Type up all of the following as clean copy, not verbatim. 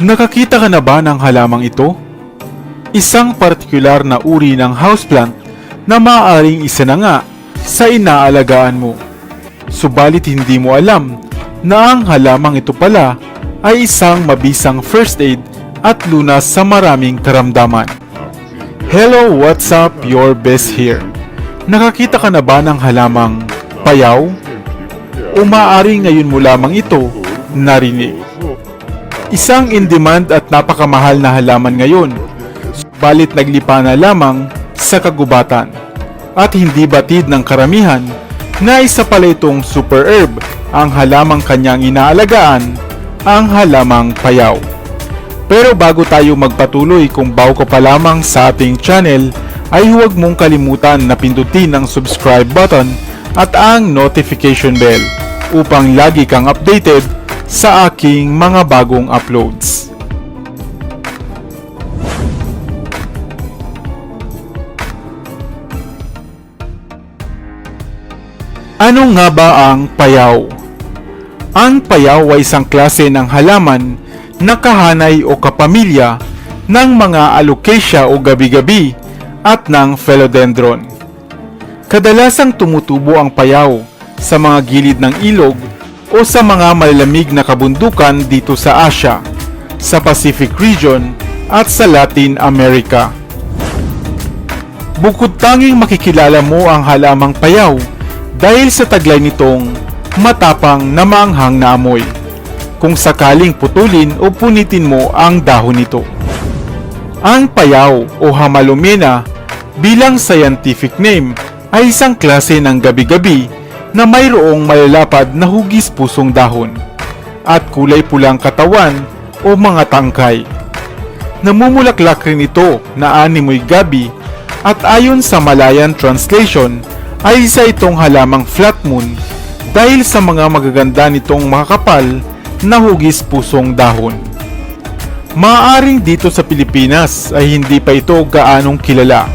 Nakakita ka na ba ng halamang ito? Isang partikular na uri ng houseplant na maaaring isa na nga sa inaalagaan mo. Subalit hindi mo alam na ang halamang ito pala ay isang mabisang first aid at lunas sa maraming karamdaman. Hello, what's up? Your best here. Nakakita ka na ba ng halamang payaw? O maaaring ngayon mo lamang ito narinig? Isang in-demand at napakamahal na halaman ngayon, subalit naglipa na lamang sa kagubatan. At hindi batid ng karamihan na isa pala itong super herb, ang halamang kanyang inaalagaan, ang halamang payaw. Pero bago tayo magpatuloy, kung bago ka pa lamang sa ating channel, ay huwag mong kalimutan na pindutin ang subscribe button at ang notification bell upang lagi kang updated sa aking mga bagong uploads. Ano nga ba ang payaw? Ang payaw ay isang klase ng halaman na kahanay o kapamilya ng mga alocasia o gabi-gabi at ng philodendron. Kadalasang tumutubo ang payaw sa mga gilid ng ilog o sa mga malalamig na kabundukan dito sa Asia, sa Pacific region at sa Latin America. Bukod tanging makikilala mo ang halamang payaw dahil sa taglay nitong matapang na maanghang na amoy kung sakaling putulin o punitin mo ang dahon nito. Ang payaw o Hamalomena bilang scientific name ay isang klase ng gabi-gabi na mayroong malalapad na hugis pusong dahon at kulay pulang katawan o mga tangkay. Namumulaklak rin ito na animoy gabi at ayon sa Malayan translation ay isa itong halamang flat moon dahil sa mga magaganda nitong makakapal na hugis pusong dahon. Maaaring dito sa Pilipinas ay hindi pa ito gaanong kilala,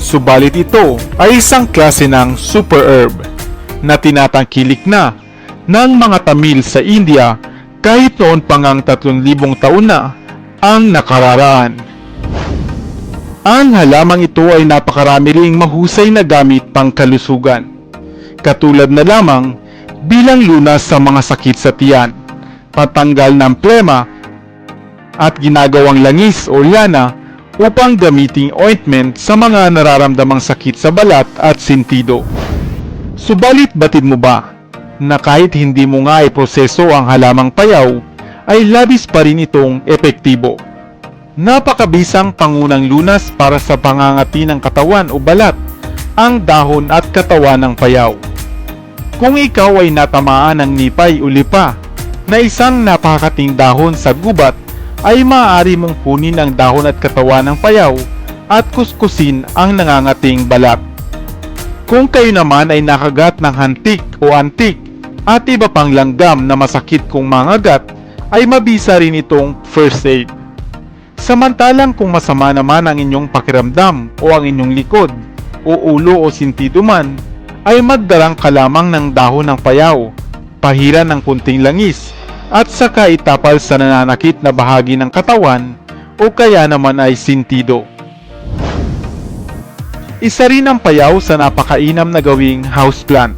subalit ito ay isang klase ng super herb na tinatangkilik na ng mga Tamil sa India kahit noon pang ang 3,000 taon na ang nakararaan. Ang halamang ito ay napakarami ring mahusay na gamit pang kalusugan, katulad na lamang bilang lunas sa mga sakit sa tiyan, patanggal ng plema, at ginagawang langis o liana upang gamiting ointment sa mga nararamdamang sakit sa balat at sintido. Subalit batid mo ba na kahit hindi mo nga iproseso ang halamang payaw, ay labis pa rin itong epektibo? Napakabisang pangunang lunas para sa pangangati ng katawan o balat, ang dahon at katawan ng payaw. Kung ikaw ay natamaan ng nipay o lipa na isang napakakating dahon sa gubat, ay maaari mong punin ang dahon at katawan ng payaw at kuskusin ang nangangating balat. Kung kayo naman ay nakagat ng hantik o antik at iba pang langgam na masakit kung mangagat, ay mabisa rin itong first aid. Samantalang kung masama naman ang inyong pakiramdam o ang inyong likod o ulo o sintido man, ay magdarang ka lamang ng dahon ng payaw, pahiran ng kunting langis, at saka itapal sa nananakit na bahagi ng katawan o kaya naman ay sintido. Isa rin ang payaw sa napakainam na gawing houseplant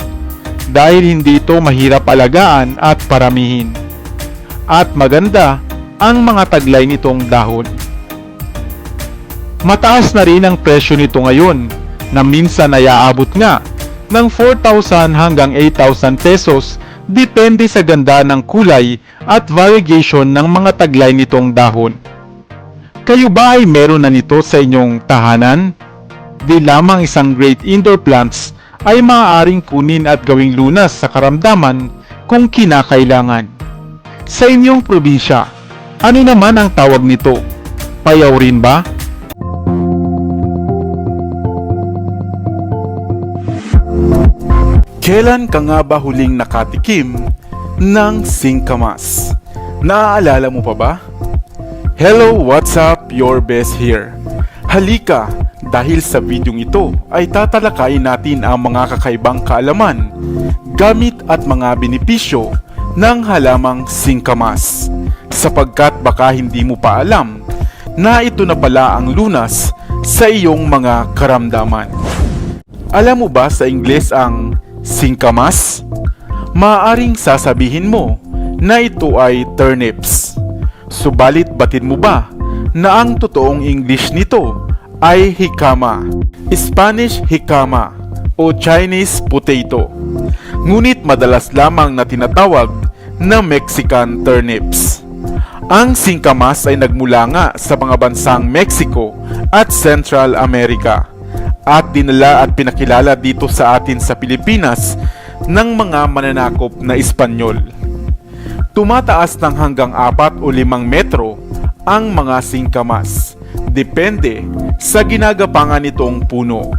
dahil hindi ito mahirap alagaan at paramihin. At maganda ang mga taglay nitong dahon. Mataas na rin ang presyo nito ngayon na minsan ay aabot nga ng 4,000 hanggang 8,000 pesos depende sa ganda ng kulay at variegation ng mga taglay nitong dahon. Kayo ba ay meron na nito sa inyong tahanan? Di lamang isang great indoor plants ay maaaring kunin at gawing lunas sa karamdaman kung kinakailangan. Sa inyong probinsya, ano naman ang tawag nito? Payaw rin ba? Kailan ka nga ba huling nakatikim ng singkamas? Naaalala mo pa ba? Hello, what's up? Your best here. Halika, dahil sa videong ito ay tatalakayin natin ang mga kakaibang kaalaman, gamit at mga benepisyo ng halamang singkamas. sapagkat baka hindi mo pa alam na ito na pala ang lunas sa iyong mga karamdaman. Alam mo ba sa Ingles ang singkamas? Maaaring sasabihin mo na ito ay turnips. Subalit batid mo ba na ang totoong English nito ay jicama, Spanish jicama o Chinese potato. Ngunit madalas lamang na tinatawag na Mexican turnips. Ang singkamas ay nagmula nga sa mga bansang Mexico at Central America at dinala at pinakilala dito sa atin sa Pilipinas ng mga mananakop na Espanyol. Tumataas ng hanggang 4 o 5 metro ang mga singkamas, depende sa ginagapangan nitong puno.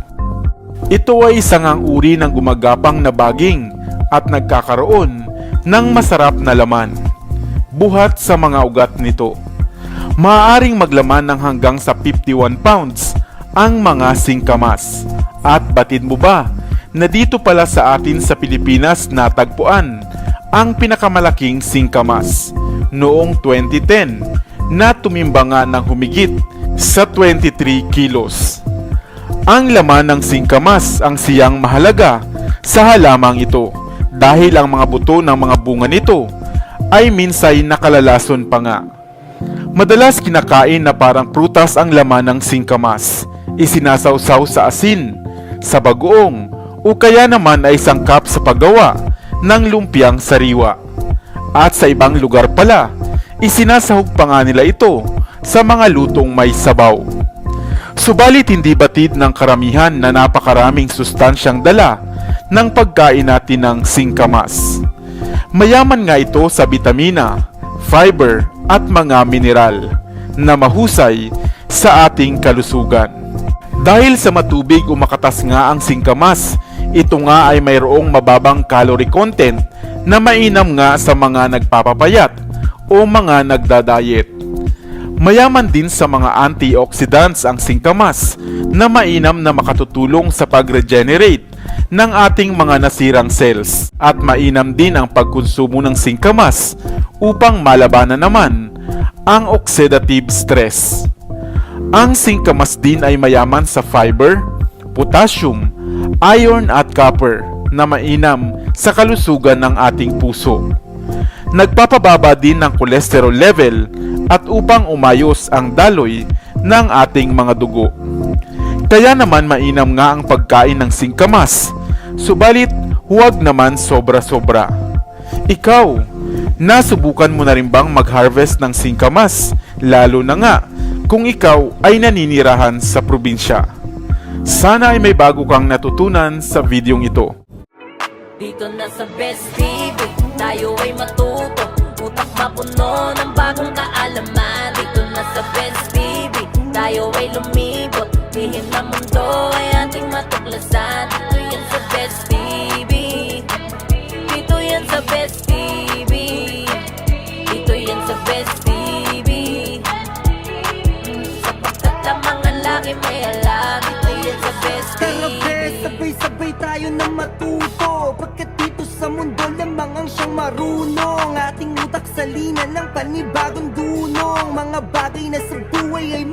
Ito ay isang uri ng gumagapang na baging at nagkakaroon ng masarap na laman, buhat sa mga ugat nito. Maaaring maglaman ng hanggang sa 51 pounds ang mga singkamas. At batid mo ba na dito pala sa atin sa Pilipinas natagpuan ang pinakamalaking singkamas noong 2010 na tumimba nga ng humigit sa 23 kilos. Ang laman ng singkamas ang siyang mahalaga sa halamang ito dahil ang mga buto ng mga bunga nito ay minsay nakalalason pa nga. Madalas kinakain na parang prutas ang laman ng singkamas, isinasawsaw sa asin, sa bagoong o kaya naman ay sangkap sa paggawa ng lumpiang sariwa. At sa ibang lugar pala, isinasahog pa nga nila ito sa mga lutong may sabaw. Subalit hindi batid ng karamihan na napakaraming sustansyang dala ng pagkain natin ng singkamas. Mayaman nga ito sa bitamina, fiber at mga mineral na mahusay sa ating kalusugan. Dahil sa matubig o makatas nga ang singkamas, ito nga ay mayroong mababang calorie content na mainam nga sa mga nagpapapayat o mga nagda-diet. Mayaman din sa mga antioxidants ang singkamas na mainam na makatutulong sa pag-regenerate ng ating mga nasirang cells at mainam din ang pagkonsumo ng singkamas upang malabanan naman ang oxidative stress. Ang singkamas din ay mayaman sa fiber, potassium, iron at copper na mainam sa kalusugan ng ating puso. Nagpapababa din ng cholesterol level at upang umayos ang daloy ng ating mga dugo. Kaya naman mainam nga ang pagkain ng singkamas, subalit huwag naman sobra-sobra. Ikaw, nasubukan mo na rin bang mag-harvest ng singkamas, lalo na nga kung ikaw ay naninirahan sa probinsya? Sana ay may bago kang natutunan sa videong ito. Dito na sa Best TV, tayo ay matuto, utak mapuno ng bagong kaalaman. Dito na sa Best TV, tayo ay lumibot, lihim na mundo ay ating matuklasan. Dito yan sa Best TV, dito yan sa Best TV, dito yan sa Best TV. Sapagkat lamang ang lagi may alam, dito yan sa Best TV. Tara bes, sabay-sabay tayo na matuto, pagkat dito sa mundo lamang ang siyang marunong. Ating utak salina ng panibagong dunong, mga bagay na sa buhay ay